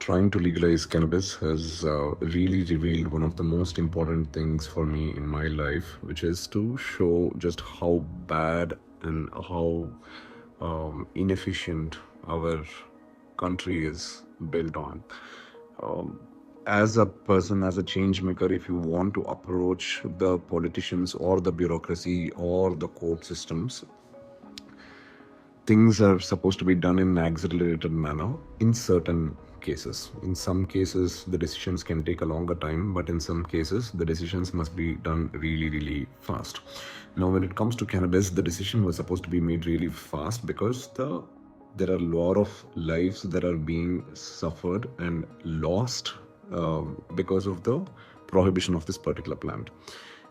trying to legalize cannabis has really revealed one of the most important things for me in my life, which is to show just how bad and how inefficient our country is built on. As a person, as a change maker, if you want to approach the politicians or the bureaucracy or the court systems, things are supposed to be done in an accelerated manner in certain cases. In some cases, the decisions can take a longer time, but in some cases, the decisions must be done really, really fast. Now, when it comes to cannabis, the decision was supposed to be made really fast because there are a lot of lives that are being suffered and lost because of the prohibition of this particular plant.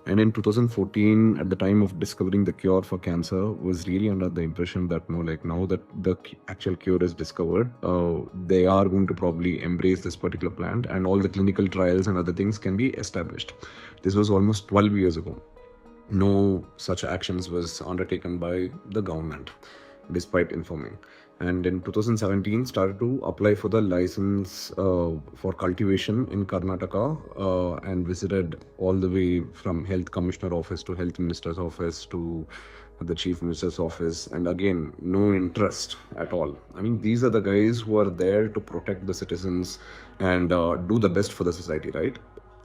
And in 2014, at the time of discovering the cure for cancer, was really under the impression that now that the actual cure is discovered, they are going to probably embrace this particular plant and all the clinical trials and other things can be established. This was almost 12 years ago. No such actions was undertaken by the government, despite informing. And in 2017, started to apply for the license for cultivation in Karnataka and visited all the way from Health Commissioner office to Health Minister's office to the Chief Minister's office. And again, no interest at all. I mean, these are the guys who are there to protect the citizens and do the best for the society, right?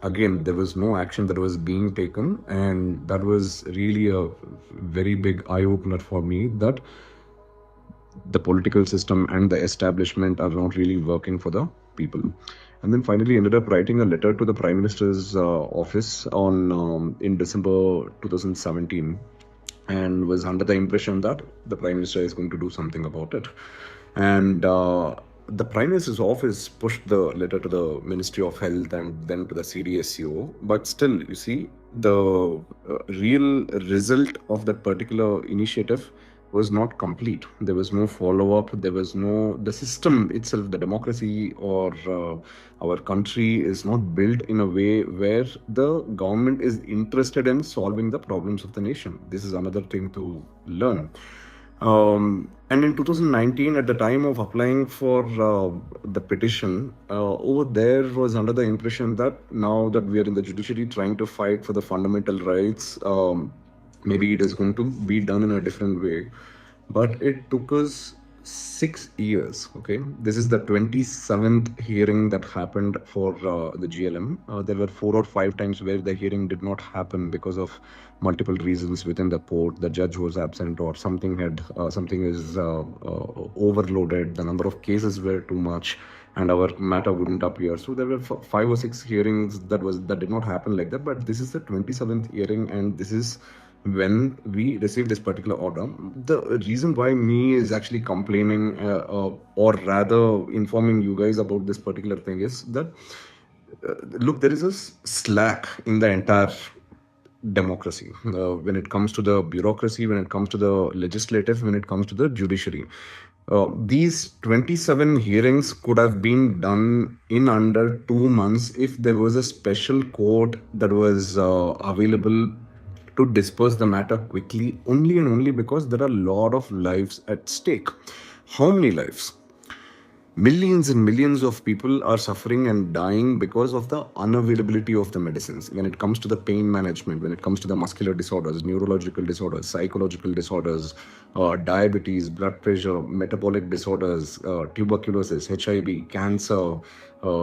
Again, there was no action that was being taken. And that was really a very big eye-opener for me that the political system and the establishment are not really working for the people. And then finally ended up writing a letter to the Prime Minister's office in December 2017 and was under the impression that the Prime Minister is going to do something about it. And the Prime Minister's office pushed the letter to the Ministry of Health and then to the CDSCO. But still, you see, the real result of that particular initiative was not complete. There was no follow-up. There was the system itself, the democracy or our country is not built in a way where the government is interested in solving the problems of the nation. This is another thing to learn. And in 2019, at the time of applying for the petition, over there was under the impression that now that we are in the judiciary trying to fight for the fundamental rights, maybe it is going to be done in a different way. But it took us 6 years, okay? This is the 27th hearing that happened for the GLM. There were 4 or 5 times where the hearing did not happen because of multiple reasons within the court. The judge was absent or something is overloaded. The number of cases were too much and our matter wouldn't appear. So there were 5 or 6 hearings that did not happen like that. But this is the 27th hearing and this is when we received this particular order. The reason why me is actually complaining or rather informing you guys about this particular thing is that look, there is a slack in the entire democracy when it comes to the bureaucracy, when it comes to the legislative, when it comes to the judiciary. These 27 hearings could have been done in under 2 months if there was a special court that was available to disperse the matter quickly, only and only because there are a lot of lives at stake. How many lives? Millions and millions of people are suffering and dying because of the unavailability of the medicines. When it comes to the pain management, when it comes to the muscular disorders, neurological disorders, psychological disorders, diabetes, blood pressure, metabolic disorders, tuberculosis, HIV, cancer,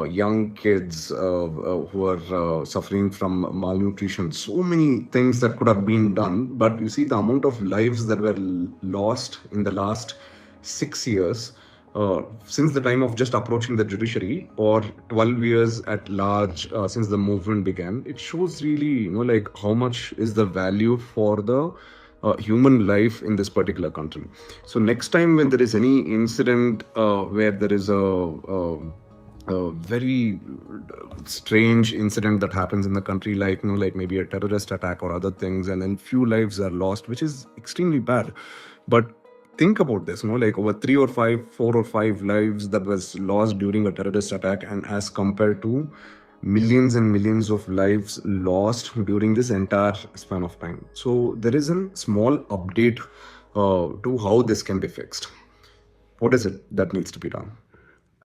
young kids who are suffering from malnutrition, so many things that could have been done. But you see the amount of lives that were lost in the last 6 years since the time of just approaching the judiciary, or 12 years at large since the movement began. It shows really, how much is the value for the human life in this particular country. So next time when there is any incident where there is a very strange incident that happens in the country, like maybe a terrorist attack or other things, and then few lives are lost, which is extremely bad. But think about this, over 4 or 5 lives that was lost during a terrorist attack, and as compared to millions and millions of lives lost during this entire span of time. So there is a small update to how this can be fixed. What is it that needs to be done?